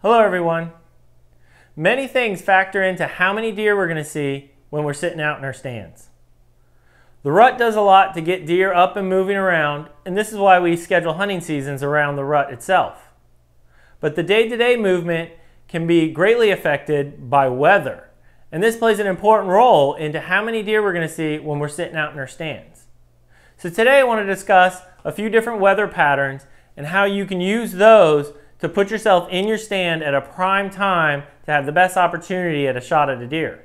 Hello everyone. Many things factor into how many deer we're going to see when we're sitting out in our stands. The rut does a lot to get deer up and moving around, and this is why we schedule hunting seasons around the rut itself. But the day-to-day movement can be greatly affected by weather, and this plays an important role into how many deer we're going to see when we're sitting out in our stands. So today I want to discuss a few different weather patterns and how you can use those to put yourself in your stand at a prime time to have the best opportunity at a shot at a deer.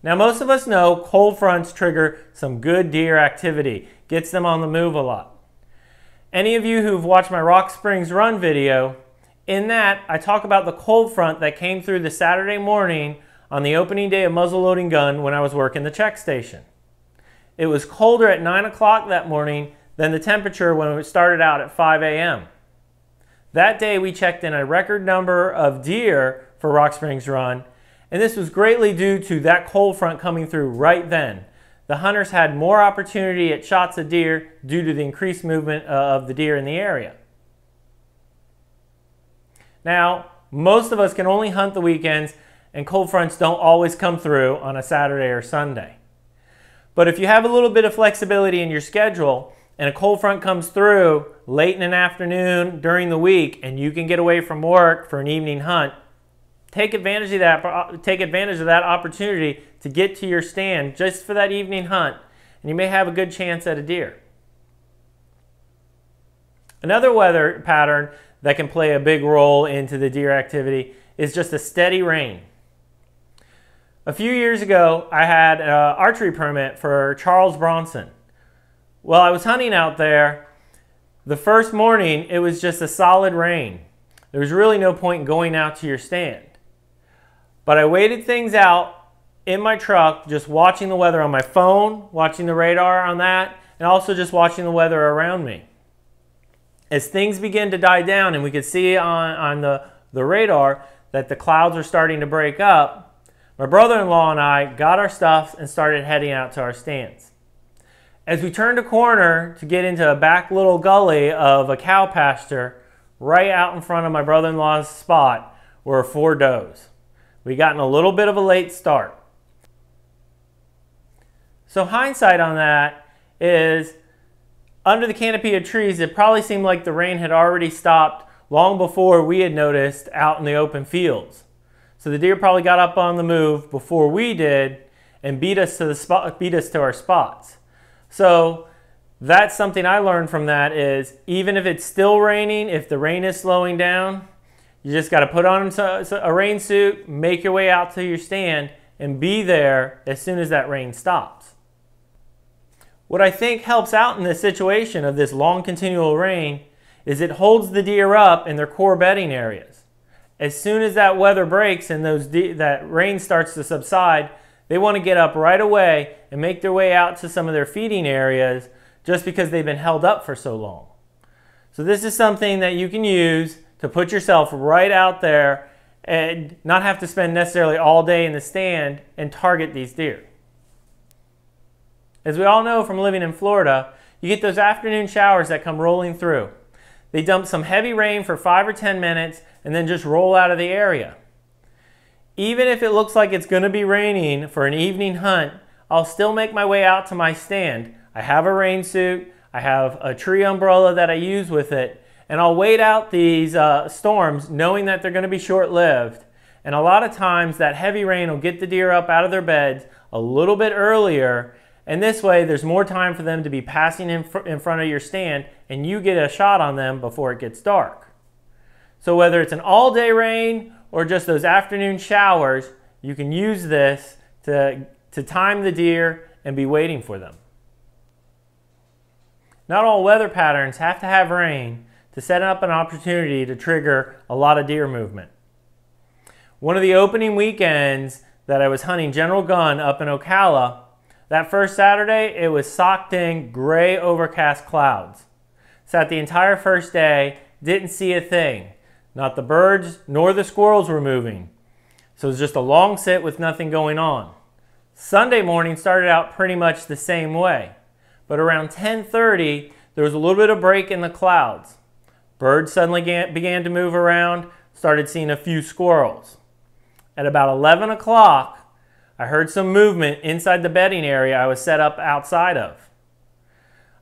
Now most of us know cold fronts trigger some good deer activity, gets them on the move a lot. Any of you who've watched my Rock Springs Run video, in that I talk about the cold front that came through the Saturday morning on the opening day of muzzleloading gun when I was working the check station. It was colder at 9 o'clock that morning than the temperature when it started out at 5 a.m. That day we checked in a record number of deer for Rock Springs Run, and this was greatly due to that cold front coming through right then. The hunters had more opportunity at shots of deer due to the increased movement of the deer in the area. Now, most of us can only hunt the weekends, and cold fronts don't always come through on a Saturday or Sunday. But if you have a little bit of flexibility in your schedule, and a cold front comes through late in an afternoon during the week and you can get away from work for an evening hunt, take advantage of that opportunity to get to your stand just for that evening hunt, and you may have a good chance at a deer. Another weather pattern that can play a big role into the deer activity is just a steady rain. A few years ago I had an archery permit for Charles Bronson. Well, I was hunting out there. The first morning, it was just a solid rain. There was really no point in going out to your stand. But I waited things out in my truck, just watching the weather on my phone, watching the radar on that, and also just watching the weather around me. As things began to die down and we could see on the radar that the clouds were starting to break up, my brother-in-law and I got our stuff and started heading out to our stands. As we turned a corner to get into a back little gully of a cow pasture, right out in front of my brother-in-law's spot were 4 does. We got in a little bit of a late start. So hindsight on that is, under the canopy of trees, it probably seemed like the rain had already stopped long before we had noticed out in the open fields. So the deer probably got up on the move before we did and beat us to our spots. So that's something I learned from that is, even if it's still raining, if the rain is slowing down, you just got to put on a rain suit, make your way out to your stand, and be there as soon as that rain stops. What I think helps out in this situation of this long continual rain is it holds the deer up in their core bedding areas. As soon as that weather breaks and that rain starts to subside, they want to get up right away and make their way out to some of their feeding areas just because they've been held up for so long. So this is something that you can use to put yourself right out there and not have to spend necessarily all day in the stand and target these deer. As we all know from living in Florida, you get those afternoon showers that come rolling through. They dump some heavy rain for 5 or 10 minutes and then just roll out of the area. Even if it looks like it's going to be raining for an evening hunt, I'll still make my way out to my stand. I have a rain suit, I have a tree umbrella that I use with it, and I'll wait out these storms knowing that they're going to be short-lived. And a lot of times that heavy rain will get the deer up out of their beds a little bit earlier, and this way there's more time for them to be passing in front of your stand and you get a shot on them before it gets dark. So whether it's an all-day rain or just those afternoon showers, you can use this to time the deer and be waiting for them. Not all weather patterns have to have rain to set up an opportunity to trigger a lot of deer movement. One of the opening weekends that I was hunting General Gun up in Ocala, that first Saturday, it was socked in gray overcast clouds. Sat the entire first day, didn't see a thing. Not the birds nor the squirrels were moving. So it was just a long sit with nothing going on. Sunday morning started out pretty much the same way. But around 10:30, there was a little bit of break in the clouds. Birds suddenly began to move around, started seeing a few squirrels. At about 11 o'clock, I heard some movement inside the bedding area I was set up outside of.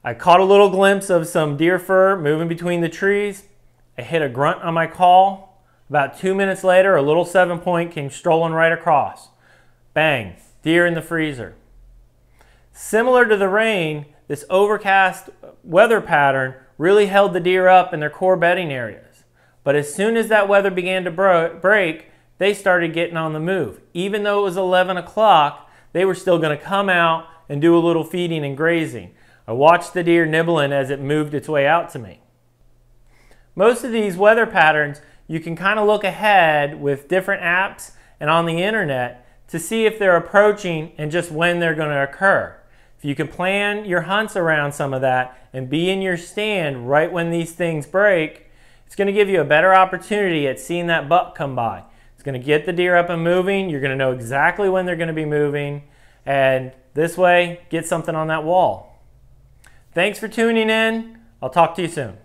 I caught a little glimpse of some deer fur moving between the trees. I hit a grunt on my call. About 2 minutes later, a little 7-point came strolling right across. Bang, deer in the freezer. Similar to the rain, this overcast weather pattern really held the deer up in their core bedding areas. But as soon as that weather began to break, they started getting on the move. Even though it was 11 o'clock, they were still going to come out and do a little feeding and grazing. I watched the deer nibbling as it moved its way out to me. Most of these weather patterns, you can kind of look ahead with different apps and on the internet to see if they're approaching and just when they're going to occur. If you can plan your hunts around some of that and be in your stand right when these things break, it's going to give you a better opportunity at seeing that buck come by. It's going to get the deer up and moving. You're going to know exactly when they're going to be moving, and this way, get something on that wall. Thanks for tuning in. I'll talk to you soon.